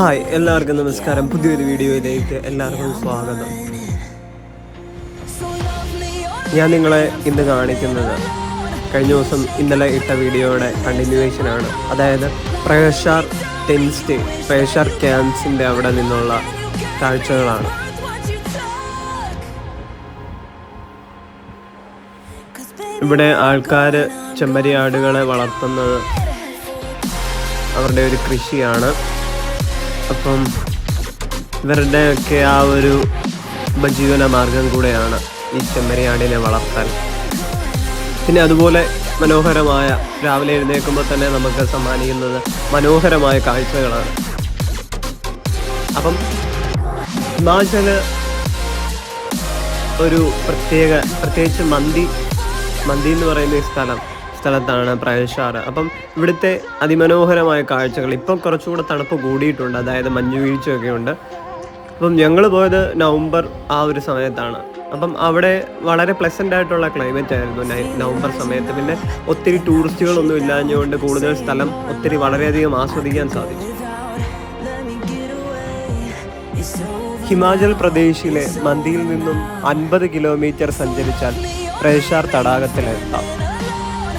Hi, എല്ലാവർക്കും നമസ്കാരം. പുതിയൊരു വീഡിയോയിലേക്ക് എല്ലാവർക്കും സ്വാഗതം. ഞാൻ നിങ്ങളെ ഇന്ന് കാണിക്കുന്നത് കഴിഞ്ഞ ദിവസം ഇന്നലെ ഇട്ട വീഡിയോയുടെ കണ്ടിന്യൂവേഷനാണ്. അതായത് പ്രേഷാർ 10 സ്റ്റേ പ്രേഷാർ ക്യാമ്പ്സിൻ്റെ അവിടെ നിന്നുള്ള കാഴ്ചകളാണ്. ഇവിടെ ആൾക്കാർ ചെമ്മരിയാടുകളെ വളർത്തുന്നത് അവരുടെ ഒരു കൃഷിയാണ്. അപ്പം ഇവരുടെയൊക്കെ ആ ഒരു ഉപജീവന മാർഗം കൂടെയാണ് ഈ ചെമ്മരിയാടിനെ വളർത്താൻ. പിന്നെ അതുപോലെ മനോഹരമായ രാവിലെ എഴുന്നേൽക്കുമ്പോൾ തന്നെ നമുക്ക് സമ്മാനിക്കുന്നത് മനോഹരമായ കാഴ്ചകളാണ്. അപ്പം ഹിമാചല് ഒരു പ്രത്യേകിച്ച് മന്തി എന്ന് പറയുന്ന ഈ സ്ഥലത്താണ് പ്രേഷാർ. അപ്പം ഇവിടുത്തെ അതിമനോഹരമായ കാഴ്ചകൾ. ഇപ്പം കുറച്ചുകൂടെ തണുപ്പ് കൂടിയിട്ടുണ്ട്, അതായത് മഞ്ഞുവീഴ്ചയൊക്കെ ഉണ്ട്. അപ്പം ഞങ്ങൾ പോയത് നവംബർ ആ ഒരു സമയത്താണ്. അപ്പം അവിടെ വളരെ പ്ലസൻ്റ് ആയിട്ടുള്ള ക്ലൈമറ്റ് ആയിരുന്നു നവംബർ സമയത്ത്. പിന്നെ ഒത്തിരി ടൂറിസ്റ്റുകളൊന്നും ഇല്ലാഞ്ഞുകൊണ്ട് കൂടുതൽ സ്ഥലം വളരെയധികം ആസ്വദിക്കാൻ സാധിച്ചു. ഹിമാചൽ പ്രദേശിലെ മന്ദിയിൽ നിന്നും 50 കിലോമീറ്റർ സഞ്ചരിച്ചാൽ പ്രേഷാർ തടാകത്തിലെത്താം.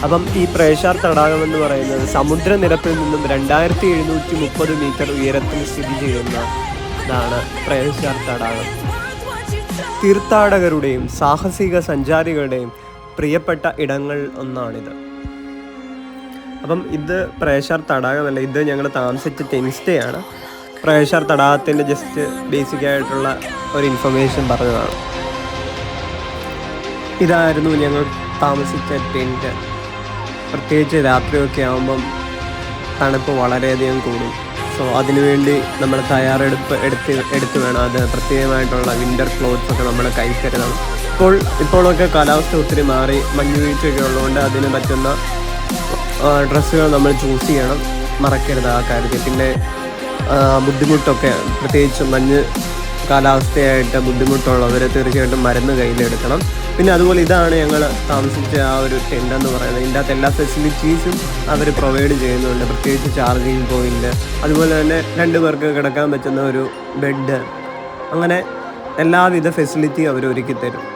അപ്പം ഈ പ്രേഷാർ തടാകം എന്ന് പറയുന്നത് സമുദ്രനിരപ്പിൽ നിന്നും 2730 മീറ്റർ ഉയരത്തിൽ സ്ഥിതി ചെയ്യുന്നതാണ് പ്രേഷാർ തടാകം. തീർത്ഥാടകരുടെയും സാഹസിക സഞ്ചാരികളുടെയും പ്രിയപ്പെട്ട ഇടങ്ങൾ ഒന്നാണിത്. അപ്പം ഇത് പ്രേഷാർ തടാകമല്ല, ഇത് ഞങ്ങൾ താമസിച്ച 10 സ്റ്റേ ആണ്. പ്രേഷാർ തടാകത്തിൻ്റെ ജസ്റ്റ് ബേസിക് ആയിട്ടുള്ള ഒരു ഇൻഫർമേഷൻ പറഞ്ഞതാണ്. ഇതായിരുന്നു ഞങ്ങൾ താമസിച്ച ടെൻറ്റ്. പ്രത്യേകിച്ച് രാത്രിയൊക്കെ ആകുമ്പം തണുപ്പ് വളരെയധികം കൂടും. സോ അതിനുവേണ്ടി നമ്മൾ തയ്യാറെടുപ്പ് എടുത്ത് വേണം. അത് പ്രത്യേകമായിട്ടുള്ള വിൻ്റർ ക്ലോത്ത്സൊക്കെ നമ്മൾ കരുതണം. ഇപ്പോഴൊക്കെ കാലാവസ്ഥ ഒത്തിരി മാറി, മഞ്ഞുവീഴ്ചയൊക്കെ ഉള്ളതുകൊണ്ട് അതിന് പറ്റുന്ന ഡ്രസ്സുകൾ നമ്മൾ ചൂസ് ചെയ്യണം, മറക്കരുത് ആ കാര്യത്തിൽ. പിന്നെ ബുദ്ധിമുട്ടൊക്കെ, പ്രത്യേകിച്ച് മഞ്ഞ് കാലാവസ്ഥയായിട്ട് ബുദ്ധിമുട്ടുള്ളവർ തീർച്ചയായിട്ടും മരുന്ന് കയ്യിലെടുക്കണം. പിന്നെ അതുപോലെ ഇതാണ് ഞങ്ങൾ താമസിച്ച ആ ഒരു ടെൻ്റ് എന്ന് പറയുന്നത്. ഇതിൻ്റെ അകത്ത് എല്ലാ ഫെസിലിറ്റീസും അവർ പ്രൊവൈഡ് ചെയ്യുന്നുണ്ട്. പ്രത്യേകിച്ച് ചാർജിങ് പോയിൻ്റ്, അതുപോലെ തന്നെ 2 പേർക്ക് കിടക്കാൻ പറ്റുന്ന ഒരു ബെഡ്, അങ്ങനെ എല്ലാവിധ ഫെസിലിറ്റിയും അവർ ഒരുക്കി തരും.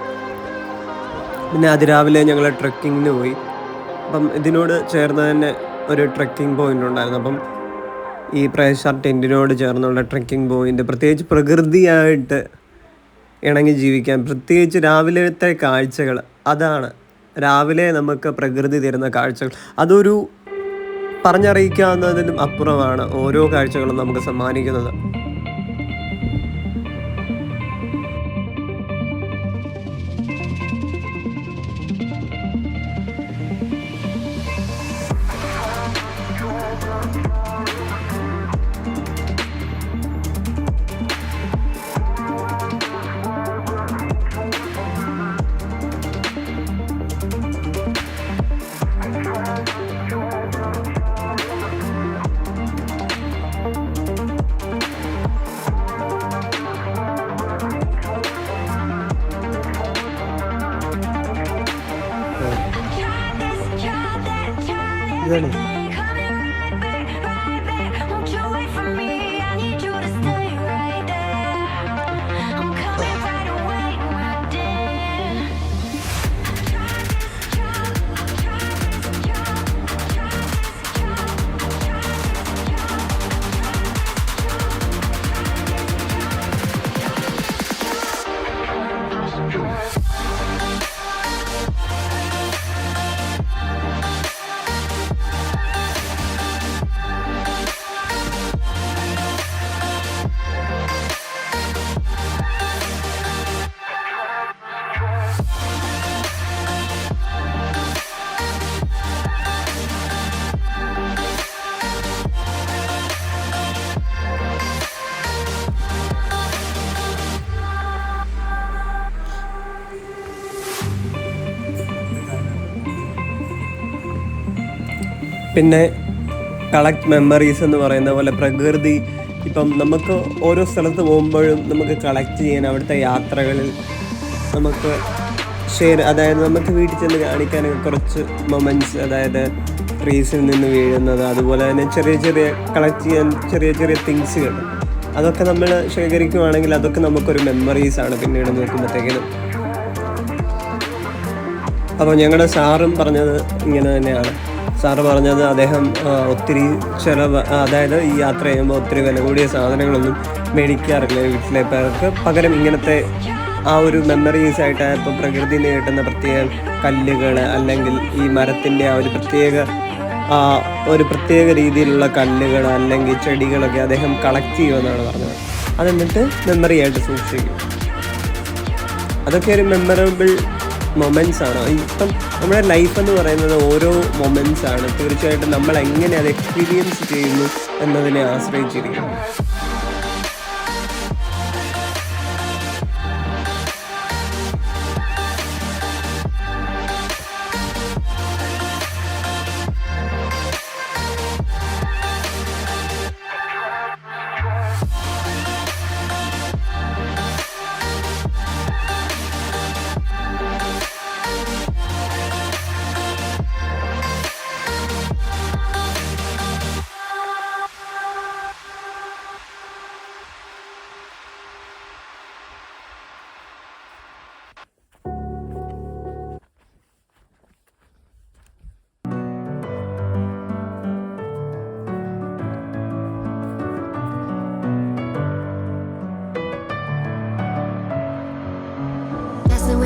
പിന്നെ അതിരാവിലെ ഞങ്ങൾ ട്രെക്കിങ്ങിന് പോയി. അപ്പം ഇതിനോട് ചേർന്ന് തന്നെ ഒരു ട്രെക്കിംഗ് പോയിൻ്റ് ഉണ്ടായിരുന്നു. അപ്പം ഈ പ്രേഷാർ ടെൻറ്റിനോട് ചേർന്നുള്ള ട്രെക്കിംഗ് പോയിൻ്റ് പ്രത്യേകിച്ച് പ്രകൃതിയായിട്ട് ഇണങ്ങി ജീവിക്കാൻ, പ്രത്യേകിച്ച് രാവിലത്തെ കാഴ്ചകൾ, അതാണ് രാവിലെ നമുക്ക് പ്രകൃതി തരുന്ന കാഴ്ചകൾ. അതൊരു പറഞ്ഞറിയിക്കാവുന്നതിനും അപ്പുറമാണ് ഓരോ കാഴ്ചകളും നമുക്ക് സമ്മാനിക്കുന്നത്. ഇതാണ് പിന്നെ കളക്ട് മെമ്മറീസ് എന്ന് പറയുന്ന പോലെ പ്രകൃതി. ഇപ്പം നമുക്ക് ഓരോ സ്ഥലത്ത് പോകുമ്പോഴും നമുക്ക് കളക്ട് ചെയ്യാൻ അവിടുത്തെ യാത്രകളിൽ നമുക്ക് അതായത് നമുക്ക് വീട്ടിൽ ചെന്ന് കാണിക്കാനൊക്കെ കുറച്ച് മൊമെൻറ്റ്സ്, അതായത് ട്രീസിൽ നിന്ന് വീഴുന്നത്, അതുപോലെ തന്നെ ചെറിയ കളക്ട് ചെയ്യാൻ ചെറിയ തിങ്സുകൾ അതൊക്കെ നമ്മൾ ശേഖരിക്കുകയാണെങ്കിൽ അതൊക്കെ നമുക്കൊരു മെമ്മറീസാണ് പിന്നീട് നോക്കുമ്പോഴത്തേക്കിനും. അപ്പോൾ ഞങ്ങളുടെ സാറും പറഞ്ഞത് ഇങ്ങനെ തന്നെയാണ്. സാറ് പറഞ്ഞത് അദ്ദേഹം ഒത്തിരി ചിലവ്, അതായത് ഈ യാത്ര ചെയ്യുമ്പോൾ ഒത്തിരി വില കൂടിയ സാധനങ്ങളൊന്നും മേടിക്കാറില്ല വീട്ടിലേക്ക്. പകരം ഇങ്ങനത്തെ ആ ഒരു മെമ്മറീസായിട്ട് ഇപ്പോൾ പ്രകൃതിയിൽ നിന്ന് കിട്ടുന്ന പ്രത്യേക കല്ലുകൾ, അല്ലെങ്കിൽ ഈ മരത്തിൻ്റെ ആ ഒരു പ്രത്യേക രീതിയിലുള്ള കല്ലുകൾ അല്ലെങ്കിൽ ചെടികളൊക്കെ അദ്ദേഹം കളക്ട് ചെയ്യുമെന്നാണ് പറഞ്ഞത്. അതെന്നിട്ട് മെമ്മറി ആയിട്ട് സൂക്ഷിക്കും. അതൊക്കെ ഒരു മെമ്മറബിൾ മൊമെൻറ്റ്സ് ആണ്. ഇപ്പം നമ്മുടെ ലൈഫ് എന്ന് പറയുന്നത് ഓരോ മൊമെൻറ്റ്സ് ആണ്. തീർച്ചയായിട്ടും നമ്മൾ എങ്ങനെ അത് എക്സ്പീരിയൻസ് ചെയ്യുന്നു എന്നതിനെ ആശ്രയിച്ചിരിക്കുന്നു.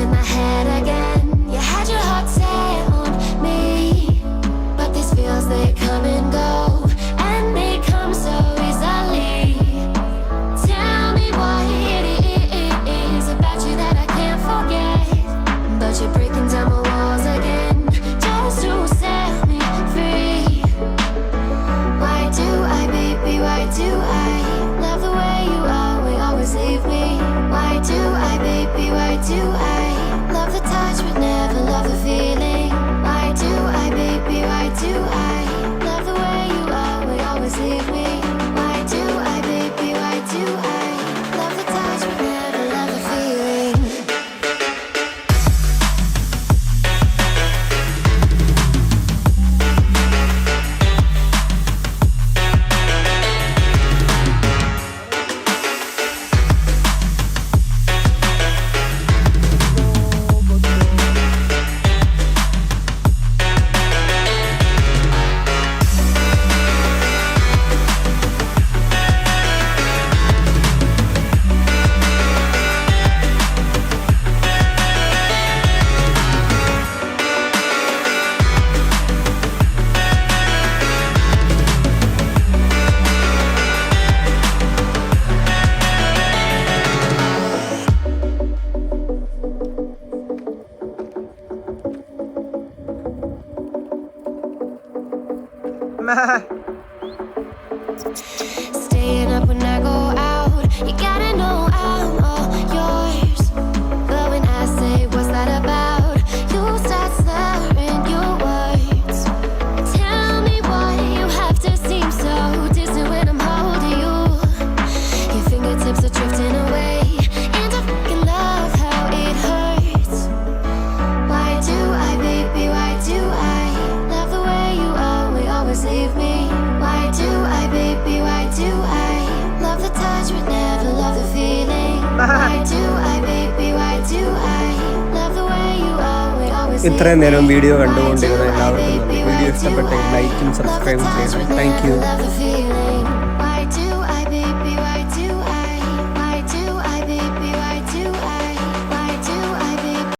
In my head again, you had your heart set on me, but these feels, they come and go, and they come so easily. Tell me what it is about you that I can't forget, but you're breaking down my walls again just to set me free. Why do I, baby, why do I love the way you always leave me? Why do I, baby, why do I love the touch but never love the feeling? Why do I, baby, why do I love the way you always leave me? Why do I, baby, why do I love the touch but never love the feeling? Staying up when I go out, you gotta know I'm all yours. But when I say what's that about, you start slurring your words. Tell me why you have to seem so distant when I'm holding you. Your fingertips are drifting away, and I fucking love how it hurts. Why do I, baby, why do I love the way you always leave me? Why do I, baby, why do I love the touch but never love the feeling? Why do I, baby, why do I love the way you always leave me? ഇത്രയും നേരം video കണ്ടുകൊണ്ടിരുന്ന എല്ലാവർക്കും video ഇഷ്ടപ്പെട്ടെങ്കിൽ ലൈക്കും സബ്സ്ക്രൈബും ചെയ്യണം. Thank you.